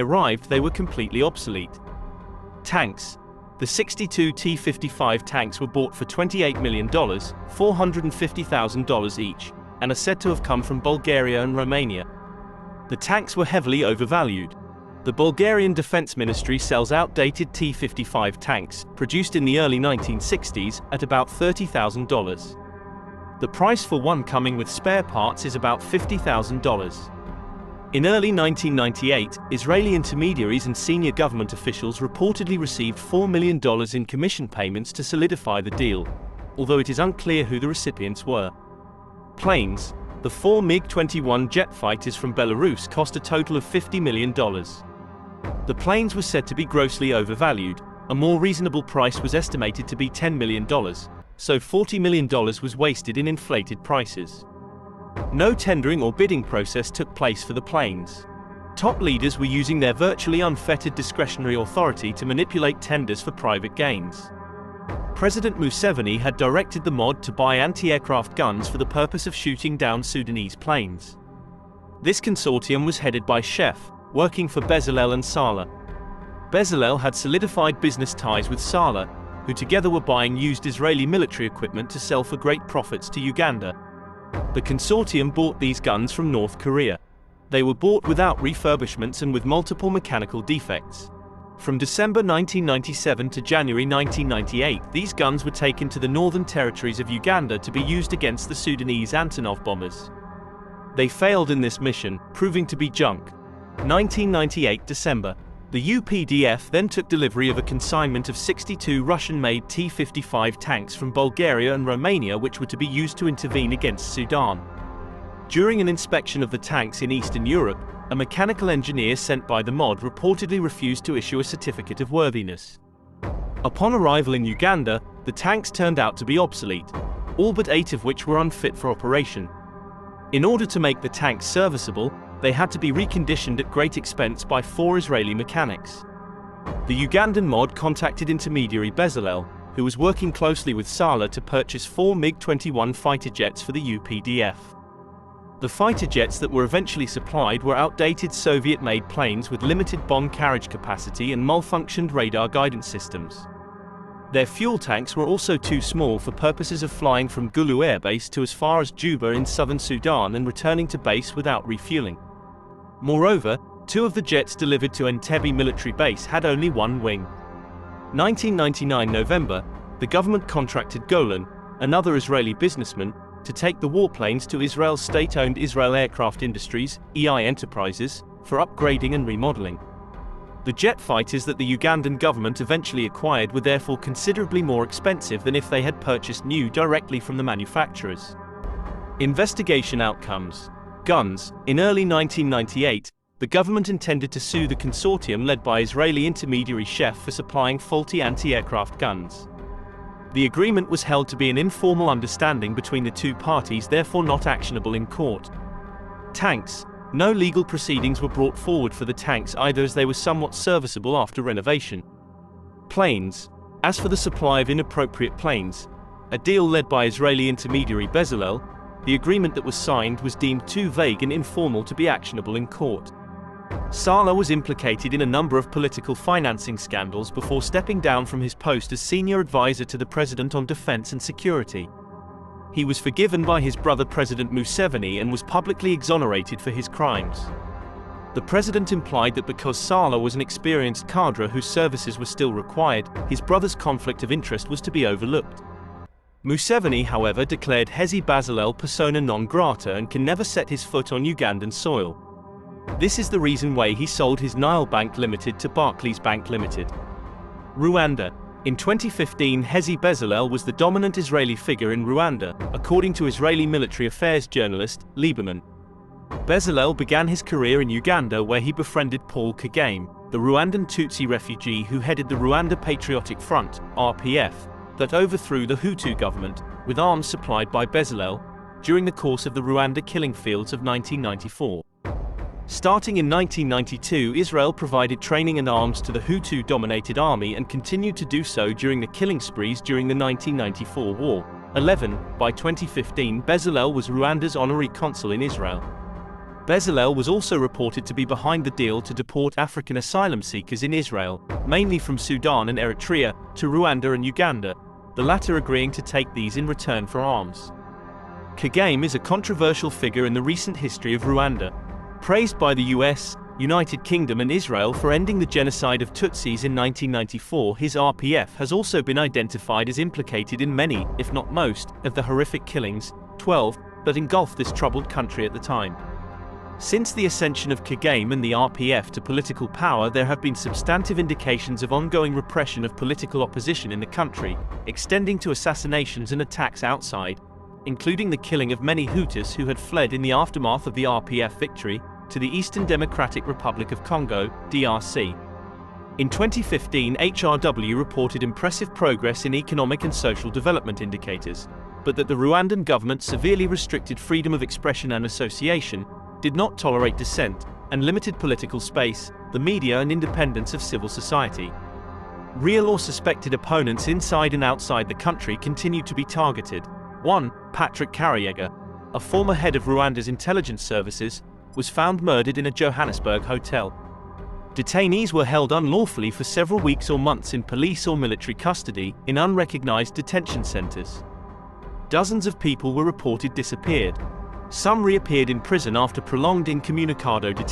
arrived, they were completely obsolete. Tanks. The 62 T-55 tanks were bought for $28 million, $450,000 each, and are said to have come from Bulgaria and Romania. The tanks were heavily overvalued. The Bulgarian Defense Ministry sells outdated T-55 tanks, produced in the early 1960s, at about $30,000. The price for one coming with spare parts is about $50,000. In early 1998, Israeli intermediaries and senior government officials reportedly received $4 million in commission payments to solidify the deal, although it is unclear who the recipients were. Planes. The 4 MiG-21 jet fighters from Belarus cost a total of $50 million. The planes were said to be grossly overvalued. A more reasonable price was estimated to be $10 million, so $40 million was wasted in inflated prices. No tendering or bidding process took place for the planes. Top leaders were using their virtually unfettered discretionary authority to manipulate tenders for private gains. President Museveni had directed the MOD to buy anti-aircraft guns for the purpose of shooting down Sudanese planes. This consortium was headed by Chef, working for Bezalel and Salah. Bezalel had solidified business ties with Salah, who together were buying used Israeli military equipment to sell for great profits to Uganda. The consortium bought these guns from North Korea. They were bought without refurbishments and with multiple mechanical defects. From December 1997 to January 1998, these guns were taken to the northern territories of Uganda to be used against the Sudanese Antonov bombers. They failed in this mission, proving to be junk. 1998 December. The UPDF then took delivery of a consignment of 62 Russian-made T-55 tanks from Bulgaria and Romania, which were to be used to intervene against Sudan. During an inspection of the tanks in Eastern Europe, a mechanical engineer sent by the MOD reportedly refused to issue a certificate of worthiness. Upon arrival in Uganda, the tanks turned out to be obsolete, all but 8 of which were unfit for operation. In order to make the tanks serviceable, they had to be reconditioned at great expense by 4 Israeli mechanics. The Ugandan MOD contacted intermediary Bezalel, who was working closely with Salah to purchase 4 MiG-21 fighter jets for the UPDF. The fighter jets that were eventually supplied were outdated Soviet-made planes with limited bomb carriage capacity and malfunctioned radar guidance systems. Their fuel tanks were also too small for purposes of flying from Gulu Air Base to as far as Juba in southern Sudan and returning to base without refueling. Moreover, 2 of the jets delivered to Entebbe military base had only one wing. 1999 November, the government contracted Golan, another Israeli businessman, to take the warplanes to Israel's state-owned Israel Aircraft Industries, EI Enterprises, for upgrading and remodeling. The jet fighters that the Ugandan government eventually acquired were therefore considerably more expensive than if they had purchased new directly from the manufacturers. Investigation outcomes. Guns. In early 1998, the government intended to sue the consortium led by Israeli intermediary Chef for supplying faulty anti-aircraft guns. The agreement was held to be an informal understanding between the two parties, therefore not actionable in court. Tanks. No legal proceedings were brought forward for the tanks either, as they were somewhat serviceable after renovation. Planes. As for the supply of inappropriate planes, a deal led by Israeli intermediary Bezalel, the agreement that was signed was deemed too vague and informal to be actionable in court. Salah was implicated in a number of political financing scandals before stepping down from his post as senior advisor to the president on defense and security. He was forgiven by his brother President Museveni and was publicly exonerated for his crimes. The president implied that because Salah was an experienced cadre whose services were still required, his brother's conflict of interest was to be overlooked. Museveni, however, declared Hezi Bezalel persona non grata and can never set his foot on Ugandan soil. This is the reason why he sold his Nile Bank Limited to Barclays Bank Limited. Rwanda. In 2015, Hezi Bezalel was the dominant Israeli figure in Rwanda, according to Israeli military affairs journalist, Lieberman. Bezalel began his career in Uganda, where he befriended Paul Kagame, the Rwandan Tutsi refugee who headed the Rwanda Patriotic Front, RPF, that overthrew the Hutu government, with arms supplied by Bezalel, during the course of the Rwanda killing fields of 1994. Starting in 1992, Israel provided training and arms to the Hutu-dominated army and continued to do so during the killing sprees during the 1994 war. 11. By 2015, Bezalel was Rwanda's honorary consul in Israel. Bezalel was also reported to be behind the deal to deport African asylum seekers in Israel, mainly from Sudan and Eritrea, to Rwanda and Uganda, the latter agreeing to take these in return for arms. Kagame is a controversial figure in the recent history of Rwanda. Praised by the US, United Kingdom and Israel for ending the genocide of Tutsis in 1994, his RPF has also been identified as implicated in many, if not most, of the horrific killings, 12, that engulfed this troubled country at the time. Since the ascension of Kagame and the RPF to political power, there have been substantive indications of ongoing repression of political opposition in the country, extending to assassinations and attacks outside, including the killing of many Hutus who had fled in the aftermath of the RPF victory, to the Eastern Democratic Republic of Congo, DRC. In 2015, HRW reported impressive progress in economic and social development indicators, but that the Rwandan government severely restricted freedom of expression and association, did not tolerate dissent, and limited political space, the media and independence of civil society. Real or suspected opponents inside and outside the country continued to be targeted. 1. Patrick Karegeya, a former head of Rwanda's intelligence services, was found murdered in a Johannesburg hotel. Detainees were held unlawfully for several weeks or months in police or military custody in unrecognized detention centers. Dozens of people were reported disappeared. Some reappeared in prison after prolonged incommunicado detention.